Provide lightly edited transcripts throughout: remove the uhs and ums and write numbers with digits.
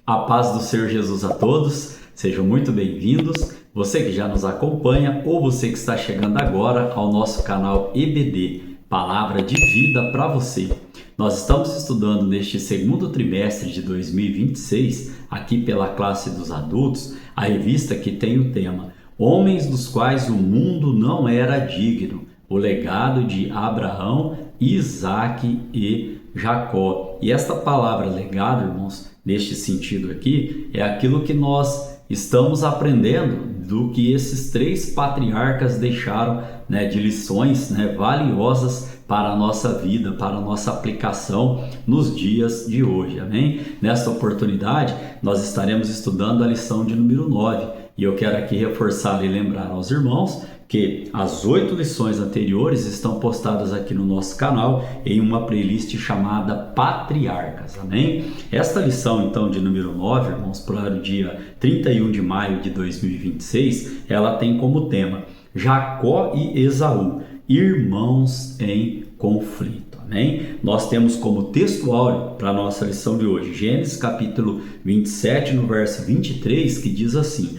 A paz do Senhor Jesus a todos, sejam muito bem-vindos. Você que já nos acompanha ou você que está chegando agora ao nosso canal EBD, Palavra de Vida para você. Nós estamos estudando neste segundo trimestre de 2026, aqui pela classe dos adultos, a revista que tem o tema Homens dos quais o mundo não era digno, o legado de Abraão, Isaque e Jacó. E esta palavra legado, irmãos, neste sentido aqui, é aquilo que nós estamos aprendendo do que esses três patriarcas deixaram, de lições, valiosas para a nossa vida, para a nossa aplicação nos dias de hoje, amém? Nesta oportunidade, nós estaremos estudando a lição de número 9, e eu quero aqui reforçar e lembrar aos irmãos que as 8 lições anteriores estão postadas aqui no nosso canal em uma playlist chamada Patriarcas, amém? Esta lição, então, de número 9, irmãos, para o dia 31 de maio de 2026, ela tem como tema Jacó e Esaú, irmãos em conflito, amém? Nós temos como texto áureo para a nossa lição de hoje, Gênesis capítulo 27, no verso 23, que diz assim: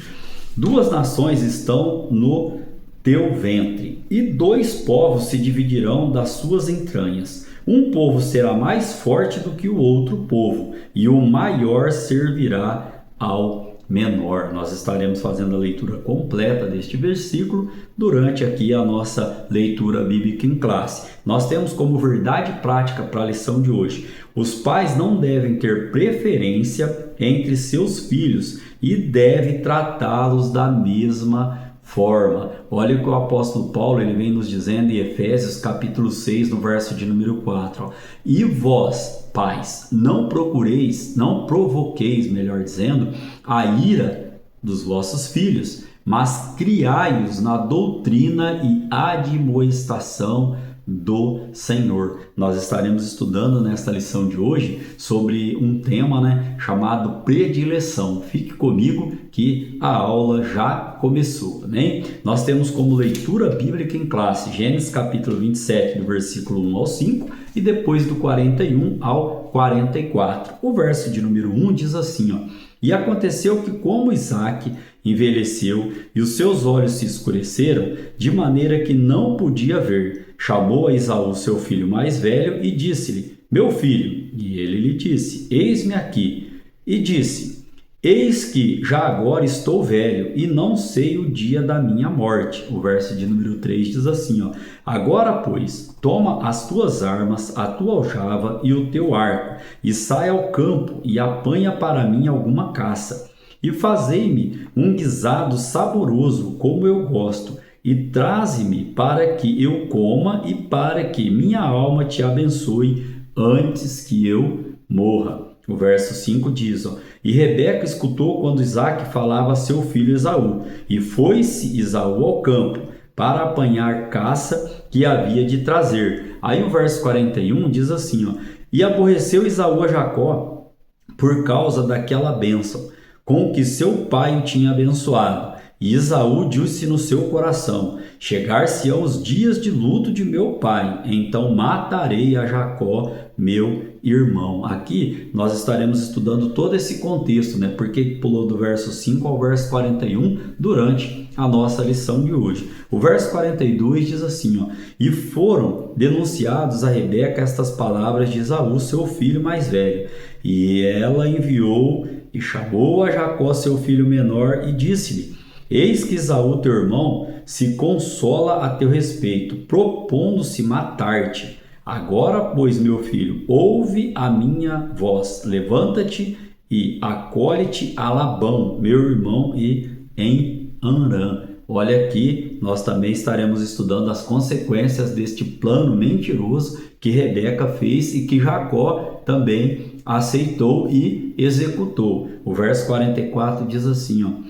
duas nações estão no teu ventre, e dois povos se dividirão das suas entranhas. Um povo será mais forte do que o outro povo, e o maior servirá ao menor. Nós estaremos fazendo a leitura completa deste versículo durante aqui a nossa leitura bíblica em classe. Nós temos como verdade prática para a lição de hoje: os pais não devem ter preferência entre seus filhos e devem tratá-los da mesma forma. Olha o que o apóstolo Paulo ele vem nos dizendo em Efésios capítulo 6, no verso de número 4. E vós, pais, não provoqueis, melhor dizendo, a ira dos vossos filhos, mas criai-os na doutrina e admoestação do Senhor. Nós estaremos estudando nesta lição de hoje sobre um tema, chamado predileção. Fique comigo que a aula já começou, amém? Nós temos como leitura bíblica em classe Gênesis capítulo 27, do versículo 1 ao 5 e depois do 41 ao 44. O verso de número 1 diz assim, E aconteceu que como Isaque envelheceu e os seus olhos se escureceram, de maneira que não podia ver, chamou a Esaú, seu filho mais velho, e disse-lhe, meu filho. E ele lhe disse, eis-me aqui. E disse, eis que já agora estou velho e não sei o dia da minha morte. O verso de número 3 diz assim, agora, pois, toma as tuas armas, a tua aljava e o teu arco, e sai ao campo e apanha para mim alguma caça. E fazei-me um guisado saboroso, como eu gosto, e traze-me para que eu coma e para que minha alma te abençoe antes que eu morra. O verso 5 diz, E Rebeca escutou quando Isaque falava a seu filho Esaú, e foi-se Esaú ao campo para apanhar caça que havia de trazer. Aí o verso 41 diz assim, E aborreceu Esaú a Jacó por causa daquela bênção, com que seu pai o tinha abençoado. E Esaú disse no seu coração, chegar-se-ão os dias de luto de meu pai, então matarei a Jacó, meu irmão. Aqui nós estaremos estudando todo esse contexto, porque pulou do verso 5 ao verso 41 durante a nossa lição de hoje. O verso 42 diz assim, E foram denunciados a Rebeca estas palavras de Esaú, seu filho mais velho. E ela enviou e chamou a Jacó, seu filho menor, e disse-lhe, eis que Esaú, teu irmão, se consola a teu respeito, propondo-se matar-te. Agora, pois, meu filho, ouve a minha voz, levanta-te e acolhe-te a Labão, meu irmão, e em Harã. Olha aqui, nós também estaremos estudando as consequências deste plano mentiroso que Rebeca fez e que Jacó também aceitou e executou. O verso 44 diz assim,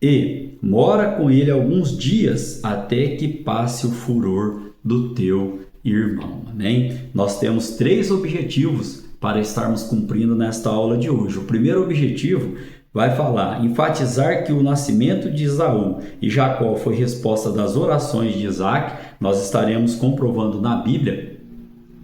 E mora com ele alguns dias até que passe o furor do teu irmão. Amém? Nós temos 3 objetivos para estarmos cumprindo nesta aula de hoje. O primeiro objetivo vai enfatizar que o nascimento de Esaú e Jacó foi resposta das orações de Isaque. Nós estaremos comprovando na Bíblia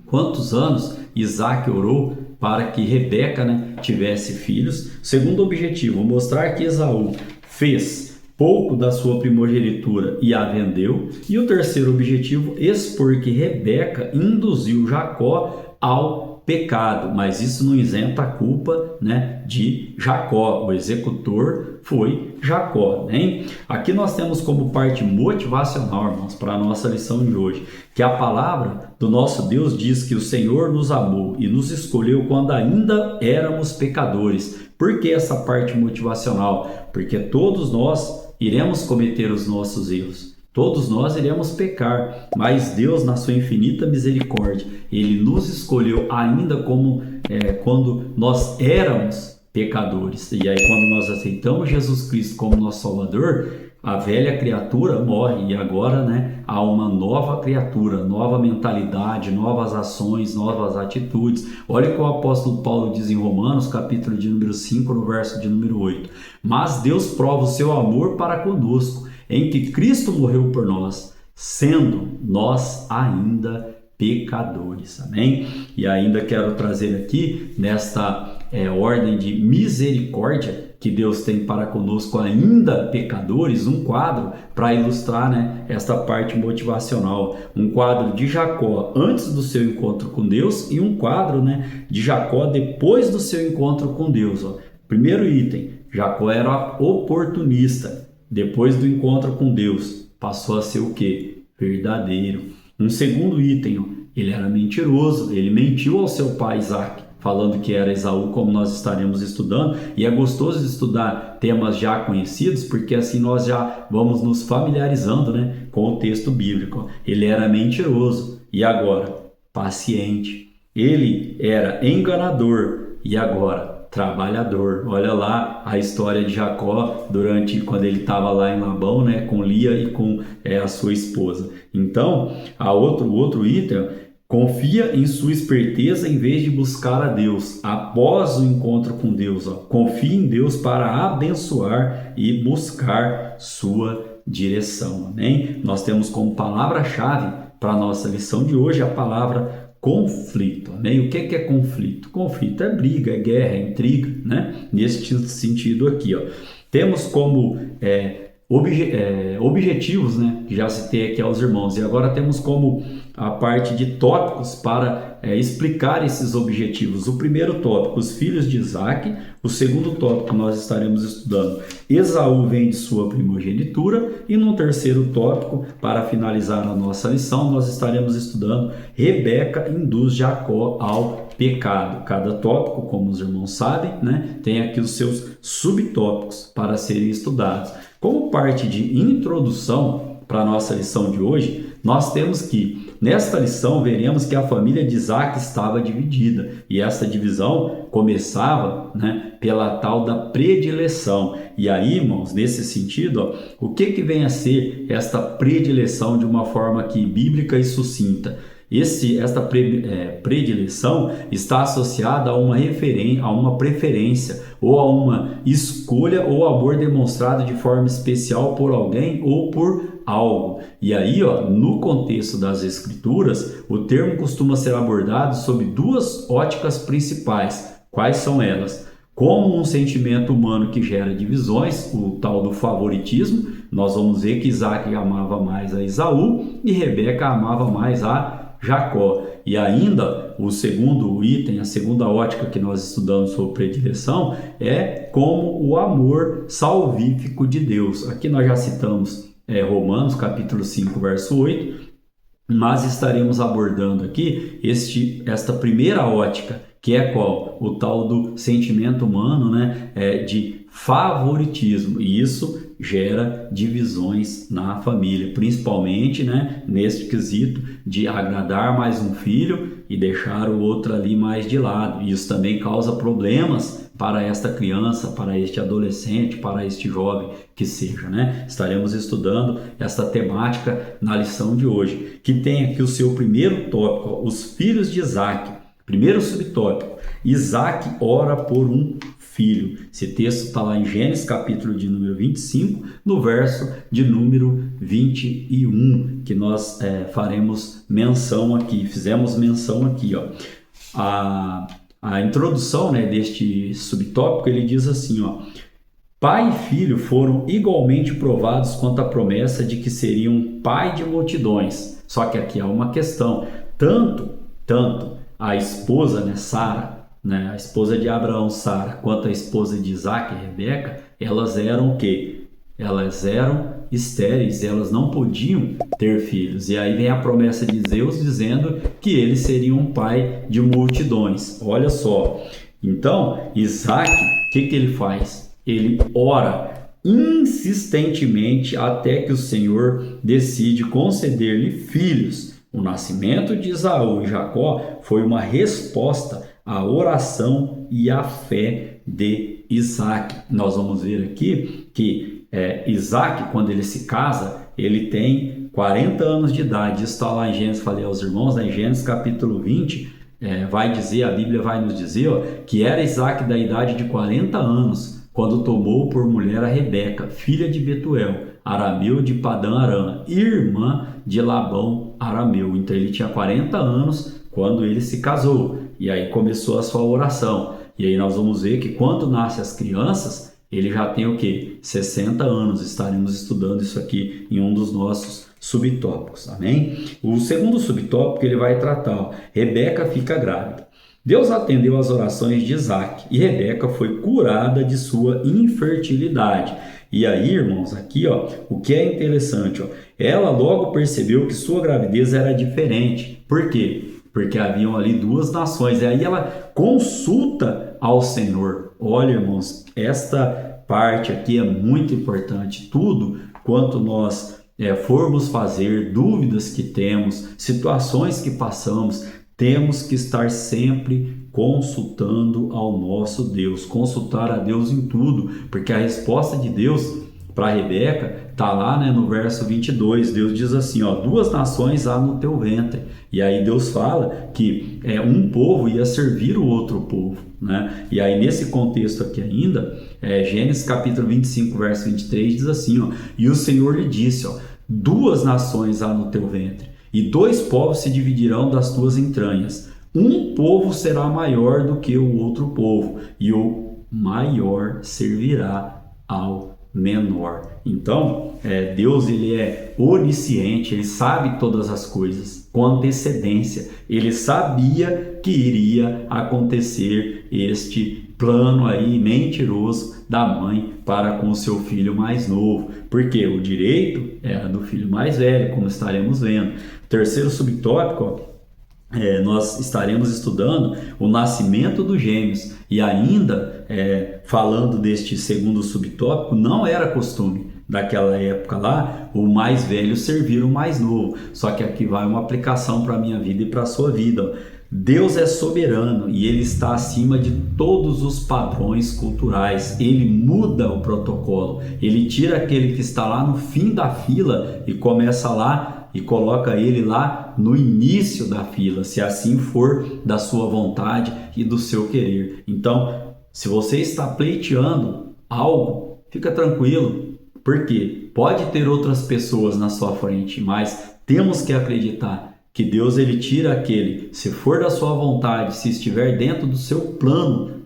quantos anos Isaac orou para que Rebeca, né, tivesse filhos. Segundo objetivo, mostrar que Esaú fez pouco da sua primogenitura e a vendeu. E o terceiro objetivo, expor que Rebeca induziu Jacó ao pecado, mas isso não isenta a culpa, né, de Jacó. O executor foi Jacó, né? Aqui nós temos como parte motivacional, irmãos, para a nossa lição de hoje, que a palavra do nosso Deus diz que o Senhor nos amou e nos escolheu quando ainda éramos pecadores. Por que essa parte motivacional? Porque todos nós iremos cometer os nossos erros. Todos nós iremos pecar, mas Deus, na sua infinita misericórdia, Ele nos escolheu ainda como quando nós éramos pecadores. E aí, quando nós aceitamos Jesus Cristo como nosso Salvador, a velha criatura morre e agora, né, há uma nova criatura, nova mentalidade, novas ações, novas atitudes. Olha o que o apóstolo Paulo diz em Romanos, capítulo de número 5, no verso de número 8. Mas Deus prova o seu amor para conosco, em que Cristo morreu por nós, sendo nós ainda pecadores. Amém? E ainda quero trazer aqui, nesta ordem de misericórdia que Deus tem para conosco ainda pecadores, um quadro para ilustrar, né, esta parte motivacional. Um quadro de Jacó antes do seu encontro com Deus e um quadro, né, de Jacó depois do seu encontro com Deus. Ó. Primeiro item, Jacó era oportunista. Depois do encontro com Deus, passou a ser o quê? Verdadeiro. Um segundo item, ó, ele era mentiroso, ele mentiu ao seu pai Isaac, falando que era Esaú, como nós estaremos estudando, e é gostoso estudar temas já conhecidos, porque assim nós já vamos nos familiarizando, né, com o texto bíblico. Ele era mentiroso, e agora? Paciente. Ele era enganador, e agora? Trabalhador. Olha lá a história de Jacó quando ele estava lá em Labão, né, com Lia e com a sua esposa. Então, outro item, confia em sua esperteza em vez de buscar a Deus. Após o encontro com Deus, ó, confia em Deus para abençoar e buscar sua direção. Amém? Nós temos como palavra-chave para a nossa lição de hoje a palavra conflito. Amém? O que é conflito? Conflito é briga, é guerra, é intriga, né? Nesse sentido aqui, ó. Temos como objetivos, né, que já citei aqui aos irmãos, e agora temos como a parte de tópicos para explicar esses objetivos. O primeiro tópico, os filhos de Isaac. O segundo tópico, nós estaremos estudando Esaú vem de sua primogenitura. E no terceiro tópico, para finalizar a nossa lição, nós estaremos estudando Rebeca induz Jacó ao pecado. Cada tópico, como os irmãos sabem, né, tem aqui os seus subtópicos para serem estudados. Como parte de introdução para a nossa lição de hoje, nós temos que, nesta lição, veremos que a família de Isaac estava dividida. E essa divisão começava, né, pela tal da predileção. E aí, irmãos, nesse sentido, ó, o que vem a ser esta predileção de uma forma aqui bíblica e sucinta? Esta predileção está associada a uma preferência ou a uma escolha ou amor demonstrado de forma especial por alguém ou por algo. E aí, ó, no contexto das Escrituras, o termo costuma ser abordado sob duas óticas principais. Quais são elas? Como um sentimento humano que gera divisões, o tal do favoritismo. Nós vamos ver que Isaac amava mais a Esaú e Rebeca amava mais a Jacó. E ainda o segundo item, a segunda ótica que nós estudamos sobre predileção é como o amor salvífico de Deus. Aqui nós já citamos Romanos capítulo 5, verso 8, mas estaremos abordando aqui esta primeira ótica, que é qual? O tal do sentimento humano, né, de favoritismo, e isso gera divisões na família, principalmente, né, neste quesito de agradar mais um filho e deixar o outro ali mais de lado. Isso também causa problemas para esta criança, para este adolescente, para este jovem que seja, né? Estaremos estudando esta temática na lição de hoje, que tem aqui o seu primeiro tópico, ó, os filhos de Isaac. Primeiro subtópico, Isaac ora por um filho. Esse texto está lá em Gênesis, capítulo de número 25, no verso de número 21, que nós faremos menção aqui, fizemos menção aqui, ó. A introdução, né, deste subtópico, ele diz assim, ó: pai e filho foram igualmente provados quanto à promessa de que seriam pai de multidões. Só que aqui há uma questão, tanto a esposa, né, Sara, né, a esposa de Abraão, Sara, quanto a esposa de Isaac, Rebeca, elas eram o quê? Elas eram estéreis, elas não podiam ter filhos. E aí vem a promessa de Deus dizendo que eles seriam um pai de multidões. Olha só. Então, Isaac, o que ele faz? Ele ora insistentemente até que o Senhor decide conceder-lhe filhos. O nascimento de Esaú e Jacó foi uma resposta à oração e à fé de Isaac. Nós vamos ver aqui que Isaac, quando ele se casa, ele tem 40 anos de idade. Isso está lá em Gênesis, falei aos irmãos, né? Em Gênesis capítulo 20, vai dizer, a Bíblia vai nos dizer, ó, que era Isaac da idade de 40 anos, quando tomou por mulher a Rebeca, filha de Betuel, arameu de Padã Arã, irmã de Labão arameu. Então ele tinha 40 anos quando ele se casou, e aí começou a sua oração. E aí nós vamos ver que quando nascem as crianças, ele já tem o quê? 60 anos. Estaremos estudando isso aqui em um dos nossos subtópicos, amém? O segundo subtópico ele vai tratar, ó, Rebeca fica grávida. Deus atendeu às orações de Isaac e Rebeca foi curada de sua infertilidade. E aí, irmãos, aqui, ó, o que é interessante, ó, ela logo percebeu que sua gravidez era diferente. Por quê? Porque haviam ali duas nações. E aí ela consulta ao Senhor. Olha, irmãos, esta parte aqui é muito importante. Tudo quanto nós formos fazer, dúvidas que temos, situações que passamos, temos que estar sempre consultando ao nosso Deus, consultar a Deus em tudo, porque a resposta de Deus para Rebeca está lá, né, no verso 22. Deus diz assim, ó: duas nações há no teu ventre. E aí Deus fala que um povo ia servir o outro povo, né? E aí nesse contexto aqui ainda, Gênesis capítulo 25, verso 23 diz assim, ó: e o Senhor lhe disse, ó: duas nações há no teu ventre, e dois povos se dividirão das tuas entranhas. Um povo será maior do que o outro povo, e o maior servirá ao menor. Então, Deus, ele é onisciente, ele sabe todas as coisas com antecedência. Ele sabia que iria acontecer este plano aí mentiroso da mãe para com o seu filho mais novo, porque o direito era do filho mais velho, como estaremos vendo. Terceiro subtópico, nós estaremos estudando o nascimento dos gêmeos. E ainda, falando deste segundo subtópico, não era costume daquela época lá o mais velho servir o mais novo. Só que aqui vai uma aplicação para a minha vida e para a sua vida. Deus é soberano e ele está acima de todos os padrões culturais. Ele muda o protocolo, ele tira aquele que está lá no fim da fila e começa lá e coloca ele lá no início da fila, se assim for da sua vontade e do seu querer. Então, se você está pleiteando algo, fica tranquilo, porque pode ter outras pessoas na sua frente, mas temos que acreditar que Deus, ele tira aquele, se for da sua vontade, se estiver dentro do seu plano,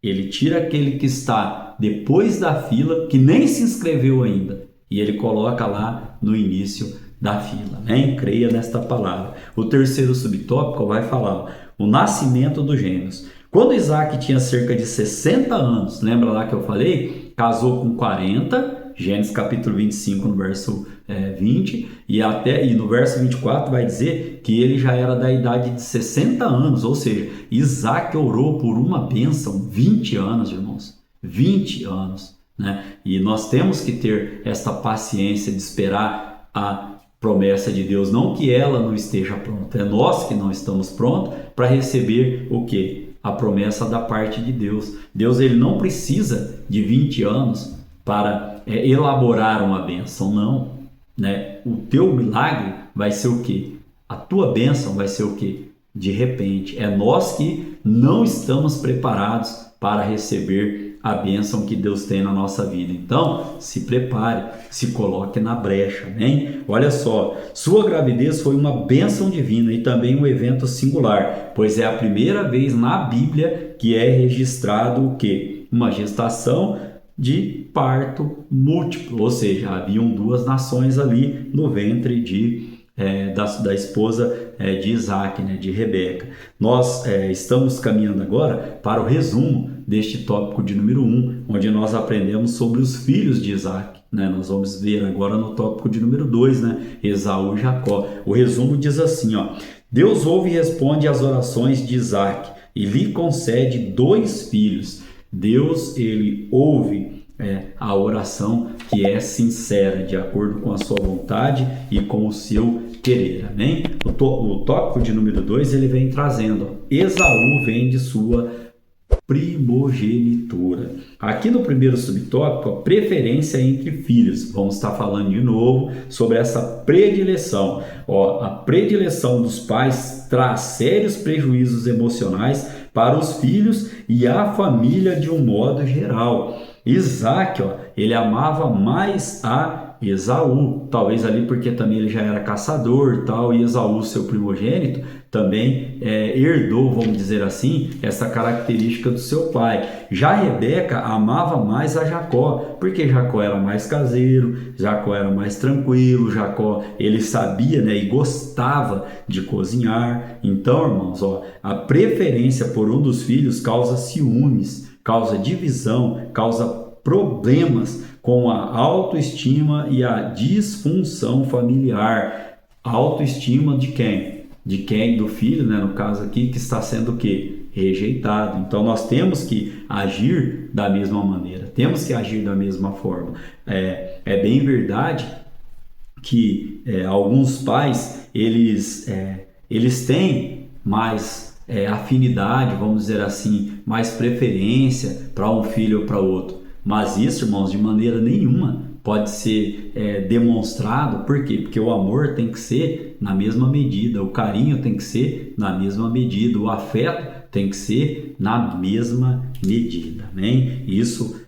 ele tira aquele que está depois da fila, que nem se inscreveu ainda, e ele coloca lá no início da fila, né? Creia nesta palavra. O terceiro subtópico vai falar o nascimento dos gêmeos. Quando Isaac tinha cerca de 60 anos, lembra lá que eu falei? Casou com 40, Gênesis capítulo 25, no verso 20, e no verso 24 vai dizer que ele já era da idade de 60 anos, ou seja, Isaac orou por uma bênção 20 anos, irmãos, 20 anos, né? E nós temos que ter esta paciência de esperar a promessa de Deus, não que ela não esteja pronta, é nós que não estamos prontos para receber o quê? A promessa da parte de Deus. Deus, ele não precisa de 20 anos para elaborar uma bênção, não, né? O teu milagre vai ser o quê? A tua bênção vai ser o quê? De repente. É nós que não estamos preparados para receber a bênção que Deus tem na nossa vida. Então, se prepare, se coloque na brecha, amém? Olha só, sua gravidez foi uma bênção divina e também um evento singular, pois é a primeira vez na Bíblia que é registrado o quê? Uma gestação de parto múltiplo, ou seja, haviam duas nações ali no ventre da esposa de Isaac, né, de Rebeca. Nós estamos caminhando agora para o resumo deste tópico de número 1, onde nós aprendemos sobre os filhos de Isaac. Né? Nós vamos ver agora no tópico de número 2, né? Esaú e Jacó. O resumo diz assim, ó: Deus ouve e responde às orações de Isaac e lhe concede 2 filhos. Deus, ele ouve a oração que é sincera, de acordo com a sua vontade e com o seu querer, amém? O tópico de número 2, ele vem trazendo, ó, Esaú vem de sua primogenitura. Aqui no primeiro subtópico, a preferência entre filhos. Vamos estar falando de novo sobre essa predileção. A predileção dos pais traz sérios prejuízos emocionais para os filhos e a família de um modo geral. Isaac, ele amava mais a Esaú, talvez ali porque também ele já era caçador e tal, e Esaú, seu primogênito, também herdou, vamos dizer assim, essa característica do seu pai. Já Rebeca amava mais a Jacó, porque Jacó era mais caseiro, Jacó era mais tranquilo, Jacó, ele sabia, né, e gostava de cozinhar. Então, irmãos, a preferência por um dos filhos causa ciúmes, causa divisão, causa problemas com a autoestima e a disfunção familiar. A autoestima de quem? Do filho, né, no caso aqui, que está sendo o quê? Rejeitado. Então nós temos que agir da mesma maneira, temos que agir da mesma forma. É bem verdade que alguns pais, eles têm mais afinidade, vamos dizer assim, mais preferência para um filho ou para outro. Mas isso, irmãos, de maneira nenhuma pode ser demonstrado. Por quê? Porque o amor tem que ser na mesma medida, o carinho tem que ser na mesma medida, o afeto tem que ser na mesma medida, amém? Isso,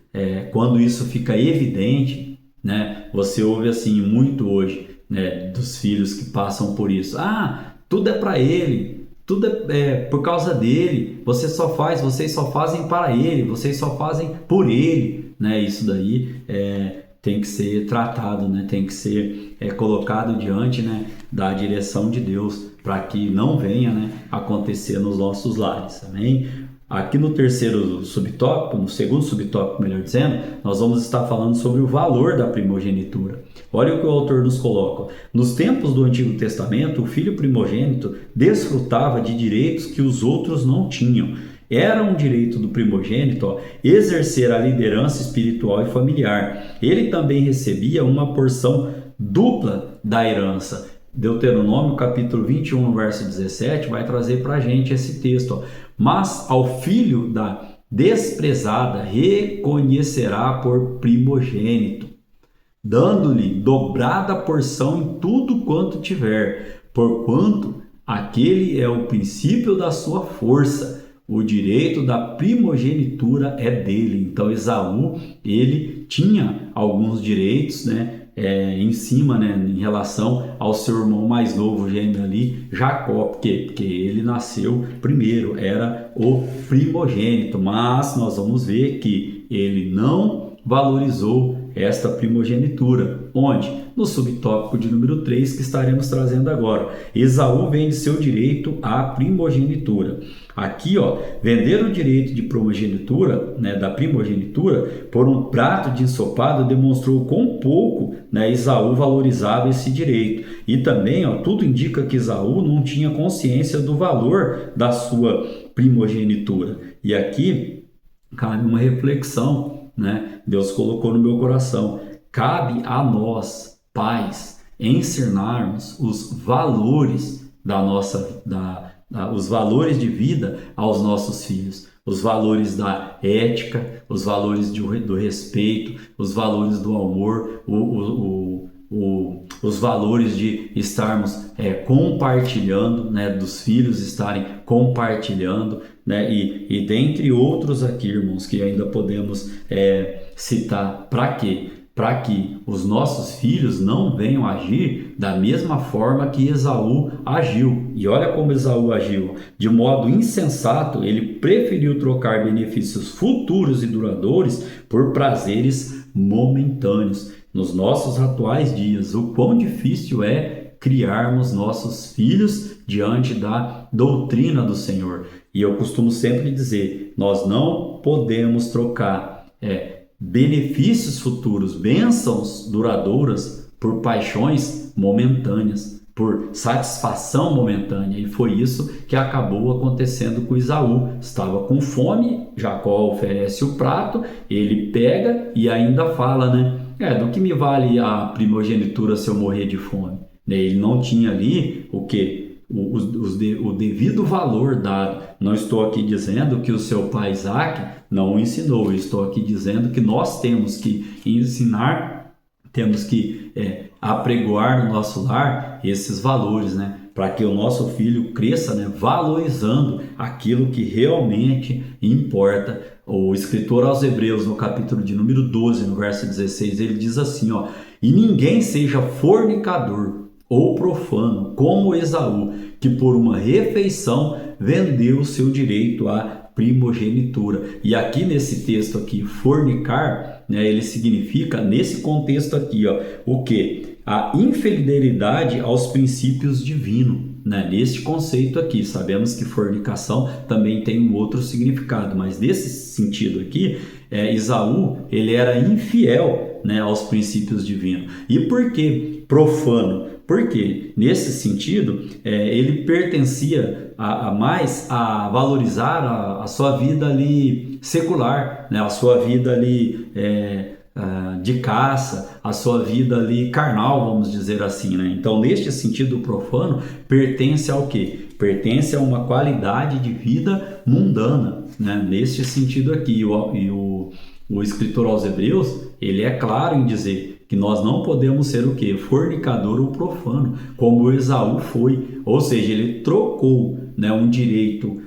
quando isso fica evidente, né, você ouve assim muito hoje, né, dos filhos que passam por isso. Tudo é para ele, tudo é por causa dele, vocês só fazem para ele, vocês só fazem por ele, né? Isso daí tem que ser tratado, né? Tem que ser colocado diante, né, da direção de Deus, para que não venha, né, acontecer nos nossos lares, amém? Aqui no terceiro subtópico, no segundo subtópico, melhor dizendo, nós vamos estar falando sobre o valor da primogenitura. Olha o que o autor nos coloca. Nos tempos do Antigo Testamento, o filho primogênito desfrutava de direitos que os outros não tinham. Era um direito do primogênito exercer a liderança espiritual e familiar. Ele também recebia uma porção dupla da herança. Deuteronômio capítulo 21, verso 17, vai trazer para a gente esse texto. Mas ao filho da desprezada reconhecerá por primogênito, dando-lhe dobrada porção em tudo quanto tiver, porquanto aquele é o princípio da sua força. O direito da primogenitura é dele. Então Esaú, ele tinha alguns direitos, né, em cima, né, em relação ao seu irmão mais novo, gêmeo ali, Jacó. Por quê? Porque ele nasceu primeiro, era o primogênito. Mas nós vamos ver que ele não valorizou esta primogenitura. Onde? No subtópico de número 3, que estaremos trazendo agora. Esaú vende seu direito à primogenitura. Aqui, vender o direito de primogenitura, né, da primogenitura, por um prato de ensopado demonstrou quão pouco, né, Esaú valorizava esse direito. E também, tudo indica que Esaú não tinha consciência do valor da sua primogenitura. E aqui cabe uma reflexão, né? Deus colocou no meu coração. Cabe a nós, pais, ensinarmos os valores os valores de vida aos nossos filhos, os valores da ética, os valores do respeito, os valores do amor, os valores de estarmos compartilhando, né, dos filhos estarem compartilhando, né, e dentre outros aqui, irmãos, que ainda podemos citar. Para quê? Para que os nossos filhos não venham agir da mesma forma que Esaú agiu. E olha como Esaú agiu. De modo insensato, ele preferiu trocar benefícios futuros e duradouros por prazeres momentâneos. Nos nossos atuais dias, o quão difícil é criarmos nossos filhos diante da doutrina do Senhor. E eu costumo sempre dizer, nós não podemos trocar benefícios futuros, bênçãos duradouras por paixões momentâneas, por satisfação momentânea. E foi isso que acabou acontecendo com Esaú. Estava com fome, Jacó oferece o prato, ele pega e ainda fala, né? Do que me vale a primogenitura se eu morrer de fome? Ele não tinha ali o quê? O devido valor dado. Não estou aqui dizendo que o seu pai Isaac não o ensinou, eu estou aqui dizendo que nós temos que ensinar, temos que apregoar no nosso lar esses valores, né? Para que o nosso filho cresça, né, valorizando aquilo que realmente importa. O escritor aos Hebreus, no capítulo de número 12, no verso 16, ele diz assim, e ninguém seja fornicador ou profano, como Esaú, que por uma refeição vendeu o seu direito à primogenitura. E aqui nesse texto aqui, fornicar, né, ele significa, nesse contexto aqui, o quê? A infidelidade aos princípios divinos, né? Neste conceito aqui, sabemos que fornicação também tem um outro significado, mas nesse sentido aqui, Esaú, ele era infiel, né, aos princípios divinos. E por que profano? Porque nesse sentido, ele pertencia mais a valorizar a sua vida ali secular, né? A sua vida ali de caça, a sua vida ali carnal, vamos dizer assim, né? Então, neste sentido, o profano pertence ao quê? Pertence a uma qualidade de vida mundana, né? Neste sentido aqui, o escritor aos Hebreus, ele é claro em dizer que nós não podemos ser o quê? Fornicador ou profano, como Esaú foi. Ou seja, ele trocou, né, um direito,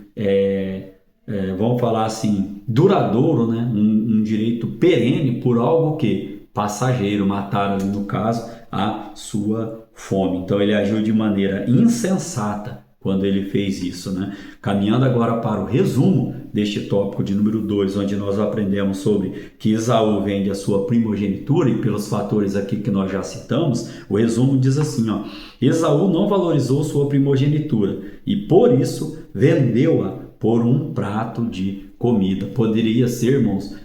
vamos falar assim, duradouro, né, um direito perene por algo que passageiro, mataram ali, no caso, a sua fome. Então ele agiu de maneira insensata quando ele fez isso, né? Caminhando agora para o resumo deste tópico de número 2, onde nós aprendemos sobre que Esaú vende a sua primogenitura, e pelos fatores aqui que nós já citamos, o resumo diz assim, Esaú não valorizou sua primogenitura e por isso vendeu-a por um prato de comida. Poderia ser, irmãos,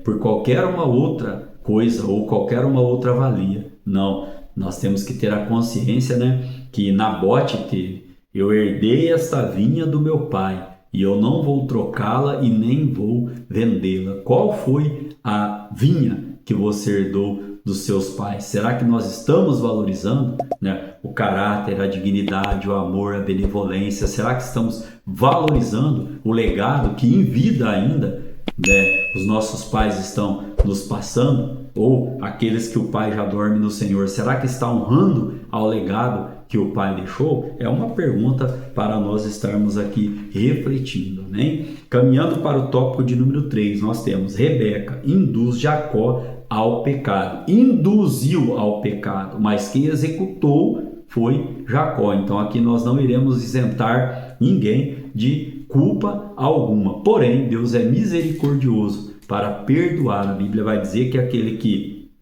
por qualquer uma outra coisa ou qualquer uma outra valia. Não, nós temos que ter a consciência, né, que Nabote teve. Eu herdei esta vinha do meu pai e eu não vou trocá-la e nem vou vendê-la. Qual foi a vinha que você herdou dos seus pais? Será que nós estamos valorizando, né, o caráter, a dignidade, o amor, a benevolência? Será que estamos valorizando o legado que em vida ainda, né, os nossos pais estão nos passando? Ou aqueles que o pai já dorme no Senhor? Será que está honrando ao legado que o pai deixou? É uma pergunta para nós estarmos aqui refletindo, né? Caminhando para o tópico de número 3, nós temos Rebeca induz Jacó ao pecado. Induziu ao pecado, mas quem executou foi Jacó. Então aqui nós não iremos isentar ninguém de culpa alguma. Porém, Deus é misericordioso para perdoar. A Bíblia vai dizer que aquele que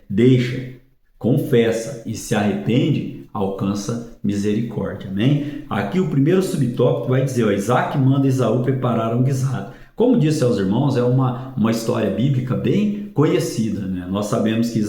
deixa, confessa e se arrepende, alcança misericórdia, amém? Aqui o primeiro subtópico vai dizer, Isaac manda Esaú preparar um guisado. Como disse aos irmãos, é uma história bíblica bem conhecida, né? Nós sabemos que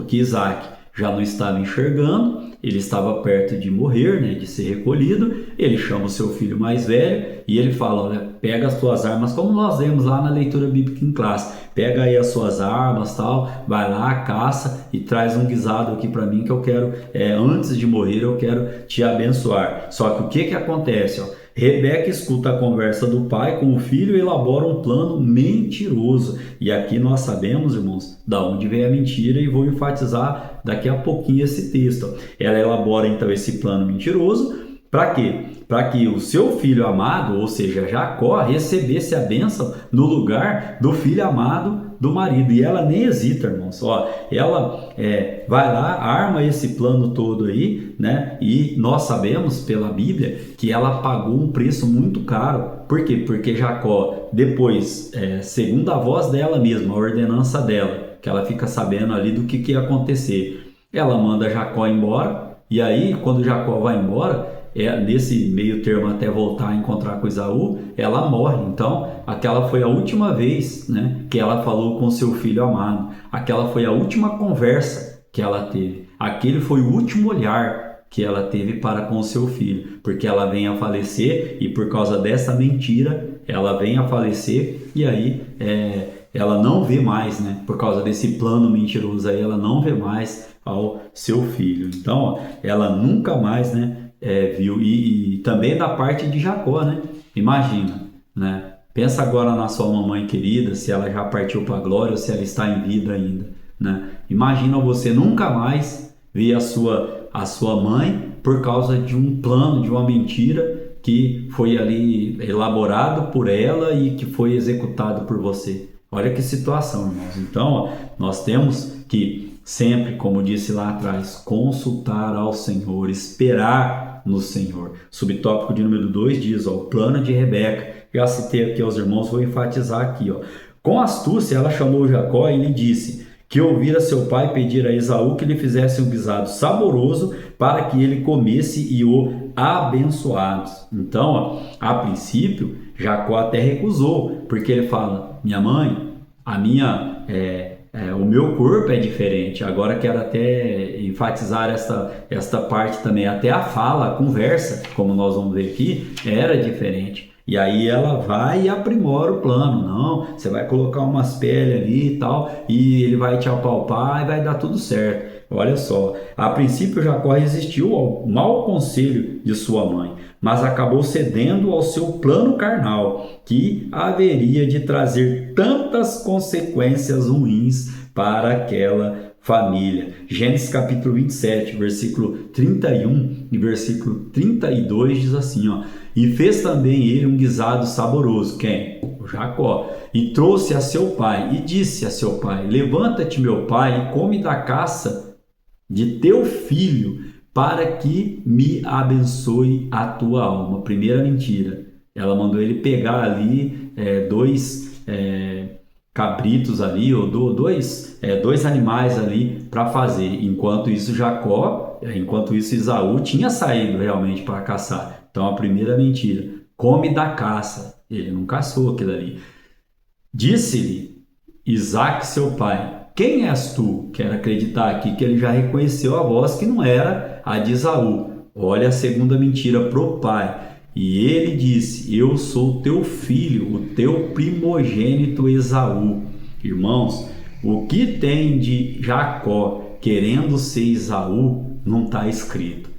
que Isaac já não estava enxergando, ele estava perto de morrer, né, de ser recolhido. Ele chama o seu filho mais velho e ele fala, olha, pega as tuas armas, como nós vemos lá na leitura bíblica em classe, pega aí as suas armas, tal, vai lá, caça e traz um guisado aqui para mim que eu quero, antes de morrer eu quero te abençoar. Só que o que acontece? Rebeca escuta a conversa do pai com o filho e elabora um plano mentiroso. E aqui nós sabemos, irmãos, da onde vem a mentira, e vou enfatizar daqui a pouquinho esse texto. Ela elabora então esse plano mentiroso. Para quê? Para que o seu filho amado, ou seja, Jacó, recebesse a bênção no lugar do filho amado do marido. E ela nem hesita, irmãos. Ela vai lá, arma esse plano todo aí, né? E nós sabemos pela Bíblia que ela pagou um preço muito caro. Por quê? Porque Jacó, depois, segundo a voz dela mesma, a ordenança dela, que ela fica sabendo ali do que ia acontecer, ela manda Jacó embora. E aí, quando Jacó vai embora, nesse meio termo até voltar a encontrar com Esaú, ela morre. Então, aquela foi a última vez, né, que ela falou com seu filho amado. Aquela foi a última conversa que ela teve. Aquele foi o último olhar que ela teve para com o seu filho, porque ela vem a falecer e por causa dessa mentira, ela vem a falecer e aí ela não vê mais, né, por causa desse plano mentiroso aí, ela não vê mais ao seu filho. Então, ela nunca mais, né, viu. E também da parte de Jacó, né? Imagina, né? Pensa agora na sua mamãe querida, se ela já partiu para a glória ou se ela está em vida ainda, né? Imagina você nunca mais ver a sua mãe por causa de um plano, de uma mentira que foi ali elaborado por ela e que foi executado por você. Olha que situação, irmãos. Então, nós temos que sempre, como disse lá atrás, consultar ao Senhor, esperar no Senhor. Subtópico de número 2 diz, o plano de Rebeca. Já citei aqui aos irmãos, vou enfatizar aqui. Com astúcia, ela chamou Jacó e lhe disse que ouvira seu pai pedir a Esaú que lhe fizesse um guisado saboroso para que ele comesse e o abençoasse. Então, a princípio, Jacó até recusou, porque ele fala, minha mãe, o meu corpo é diferente. Agora quero até enfatizar esta parte também. Até a fala, a conversa, como nós vamos ver aqui, era diferente. E aí ela vai e aprimora o plano. Não, você vai colocar umas peles ali e tal, e ele vai te apalpar e vai dar tudo certo. Olha só, a princípio Jacó resistiu ao mau conselho de sua mãe, mas acabou cedendo ao seu plano carnal, que haveria de trazer tantas consequências ruins para aquela família. Gênesis capítulo 27, versículo 31 e versículo 32 diz assim, e fez também ele um guisado saboroso. Quem? O Jacó. E trouxe a seu pai e disse a seu pai, levanta-te, meu pai, e come da caça de teu filho, para que me abençoe a tua alma. Primeira mentira. Ela mandou ele pegar ali dois cabritos ali, ou dois animais ali para fazer. Enquanto isso Esaú tinha saído realmente para caçar. Então a primeira mentira, come da caça. Ele não caçou aquilo ali. Disse-lhe Isaque, seu pai, quem és tu? Quero acreditar aqui que ele já reconheceu a voz que não era a de Esaú. Olha a segunda mentira pro pai. E ele disse, eu sou teu filho, o teu primogênito Esaú. Irmãos, o que tem de Jacó querendo ser Esaú não está escrito.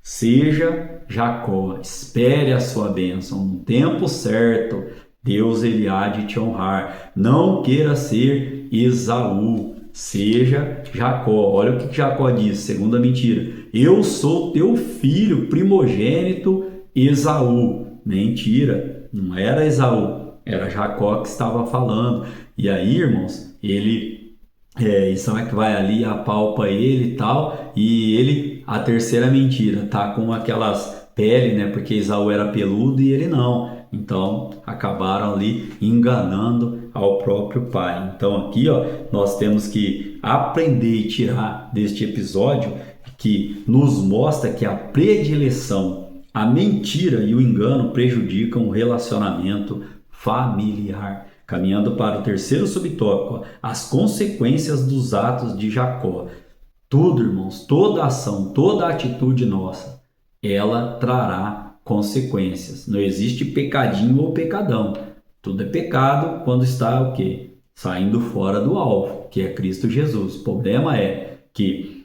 Seja Jacó, espere a sua bênção no tempo certo. Deus ele há de te honrar. Não queira ser Esaú, seja Jacó. Olha o que Jacó diz, segunda mentira. Eu sou teu filho primogênito Esaú. Mentira, não era Esaú, era Jacó que estava falando. E aí, irmãos, Isaac vai ali, apalpa ele e tal, e ele, a terceira mentira, tá com aquelas peles, né, porque Esaú era peludo e ele não. Então, acabaram ali enganando ao próprio pai. Então, aqui, nós temos que aprender e tirar deste episódio que nos mostra que a predileção, a mentira e o engano prejudicam o relacionamento familiar. Caminhando para o terceiro subtópico, as consequências dos atos de Jacó. Tudo, irmãos, toda ação, toda atitude nossa, ela trará consequências. Não existe pecadinho ou pecadão. Tudo é pecado quando está o quê? Saindo fora do alvo, que é Cristo Jesus. O problema é que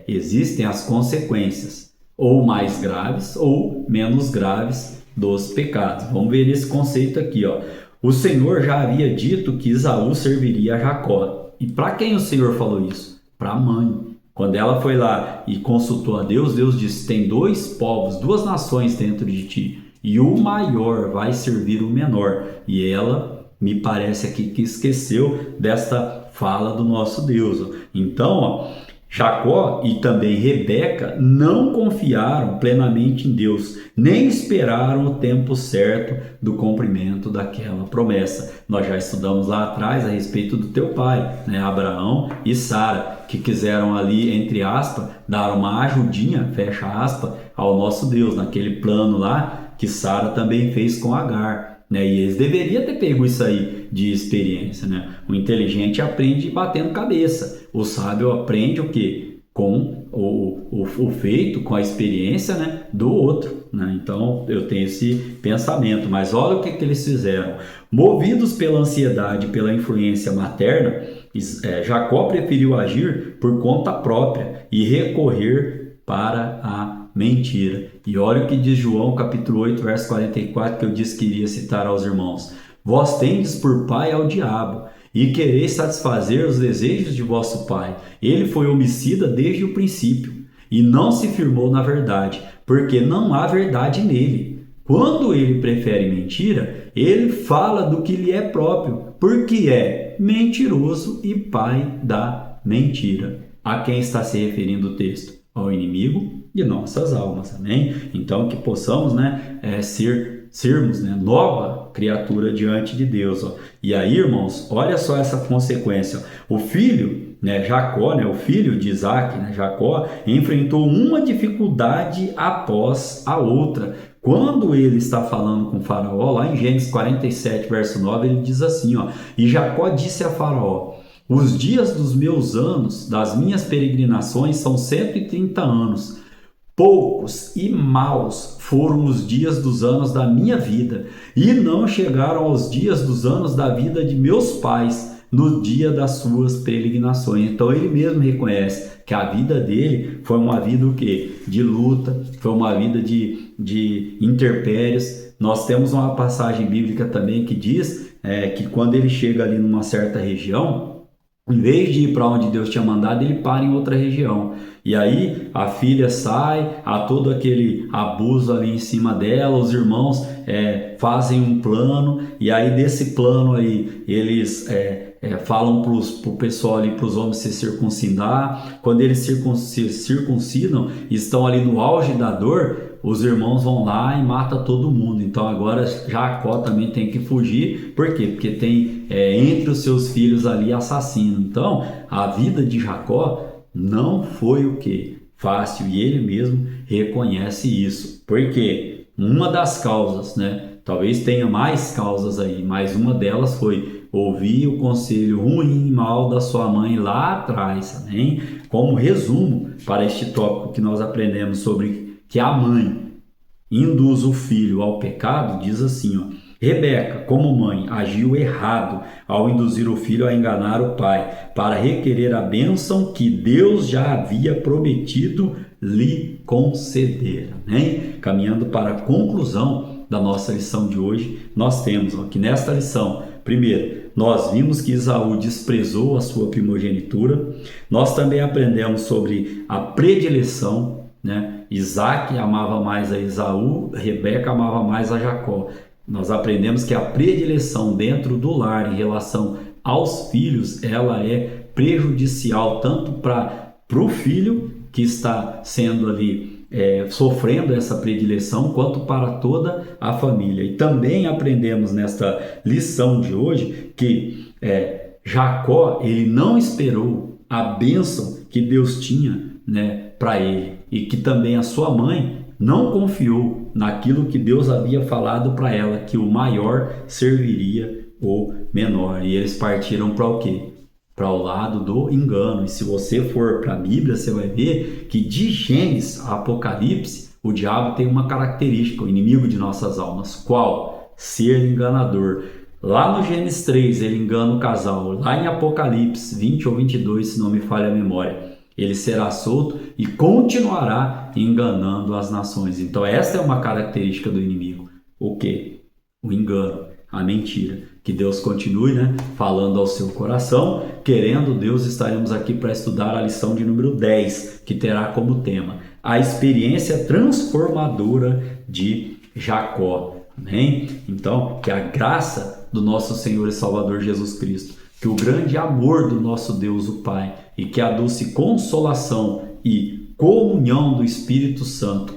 existem as consequências, ou mais graves ou menos graves, dos pecados. Vamos ver esse conceito aqui, ó. O Senhor já havia dito que Esaú serviria a Jacó. E para quem o Senhor falou isso? Para a mãe. Quando ela foi lá e consultou a Deus, Deus disse: tem dois povos, duas nações dentro de ti, e o maior vai servir o menor. E ela, me parece aqui que esqueceu desta fala do nosso Deus. Então, ó, Jacó e também Rebeca não confiaram plenamente em Deus, nem esperaram o tempo certo do cumprimento daquela promessa. Nós já estudamos lá atrás a respeito do teu pai, né? Abraão e Sara, que quiseram ali, entre aspas, dar uma ajudinha, fecha aspas, ao nosso Deus, naquele plano lá que Sara também fez com Agar. Né? E eles deveriam ter pego isso aí de experiência, né? O inteligente aprende batendo cabeça, o sábio aprende o quê? Com o feito, com a experiência, né, do outro, né? Então eu tenho esse pensamento, mas olha o que eles fizeram. Movidos pela ansiedade, pela influência materna, Jacó preferiu agir por conta própria e recorrer para a mentira. E olha o que diz João capítulo 8, verso 44, que eu disse que iria citar aos irmãos: vós tendes por pai ao diabo, e quereis satisfazer os desejos de vosso pai. Ele foi homicida desde o princípio, e não se firmou na verdade, porque não há verdade nele. Quando ele prefere mentira, ele fala do que lhe é próprio, porque é mentiroso e pai da mentira. A quem está se referindo o texto? Ao inimigo de nossas almas, amém? Então que possamos, né, sermos, né, nova criatura diante de Deus, ó. E aí, irmãos, olha só essa consequência, ó. O filho, né, Jacó, né, o filho de Isaac, né, Jacó, enfrentou uma dificuldade após a outra. Quando ele está falando com Faraó, lá em Gênesis 47, verso 9, ele diz assim, ó: e Jacó disse a Faraó: os dias dos meus anos, das minhas peregrinações, são 130 anos. Poucos e maus foram os dias dos anos da minha vida, e não chegaram aos dias dos anos da vida de meus pais, no dia das suas peregrinações. Então ele mesmo reconhece que a vida dele foi uma vida o quê? De luta, foi uma vida de intempéries. Nós temos uma passagem bíblica também que diz que quando ele chega ali numa certa região, em vez de ir para onde Deus tinha mandado, ele para em outra região. E aí a filha sai, há todo aquele abuso ali em cima dela, os irmãos fazem um plano, e aí desse plano aí eles falam para o pessoal ali, para os homens se circuncidar. Quando eles se circuncidam, estão ali no auge da dor, os irmãos vão lá e matam todo mundo. Então agora Jacó também tem que fugir. Por quê? Porque tem entre os seus filhos ali assassino. Então a vida de Jacó não foi o que? Fácil, e ele mesmo reconhece isso. Porque uma das causas, né? Talvez tenha mais causas aí, mas uma delas foi ouvir o conselho ruim e mal da sua mãe lá atrás, amém? Como resumo para este tópico que nós aprendemos sobre que a mãe induz o filho ao pecado, diz assim, ó: Rebeca, como mãe, agiu errado ao induzir o filho a enganar o pai, para requerer a bênção que Deus já havia prometido lhe conceder, amém? Caminhando para a conclusão da nossa lição de hoje, nós temos aqui nesta lição, primeiro, nós vimos que Esaú desprezou a sua primogenitura. Nós também aprendemos sobre a predileção, né? Isaac amava mais a Esaú, Rebeca amava mais a Jacó. Nós aprendemos que a predileção dentro do lar em relação aos filhos, ela é prejudicial tanto para o filho que está sendo ali sofrendo essa predileção, quanto para toda a família. E também aprendemos nesta lição de hoje que Jacó, ele não esperou a bênção que Deus tinha, né, para ele, e que também a sua mãe não confiou naquilo que Deus havia falado para ela, que o maior serviria o menor. E eles partiram para o quê? Para o lado do engano. E se você for para a Bíblia, você vai ver que de Gênesis a Apocalipse, o diabo tem uma característica, o inimigo de nossas almas. Qual? Ser enganador. Lá no Gênesis 3, ele engana o casal. Lá em Apocalipse 20 ou 22, se não me falha a memória, ele será solto e continuará enganando as nações. Então esta é uma característica do inimigo. o quê? O engano, a mentira. Que Deus continue, falando ao seu coração. Querendo Deus, estaremos aqui para estudar a lição de número 10, que terá como tema a experiência transformadora de Jacó. Amém? Então, que a graça do nosso Senhor e Salvador Jesus Cristo, que o grande amor do nosso Deus, o Pai, e que a doce consolação e comunhão do Espírito Santo,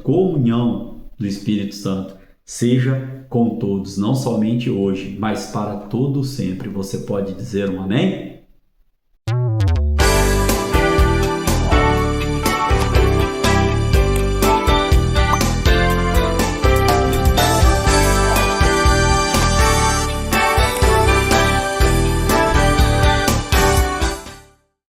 seja com todos, não somente hoje, mas para todo sempre. Você pode dizer um amém?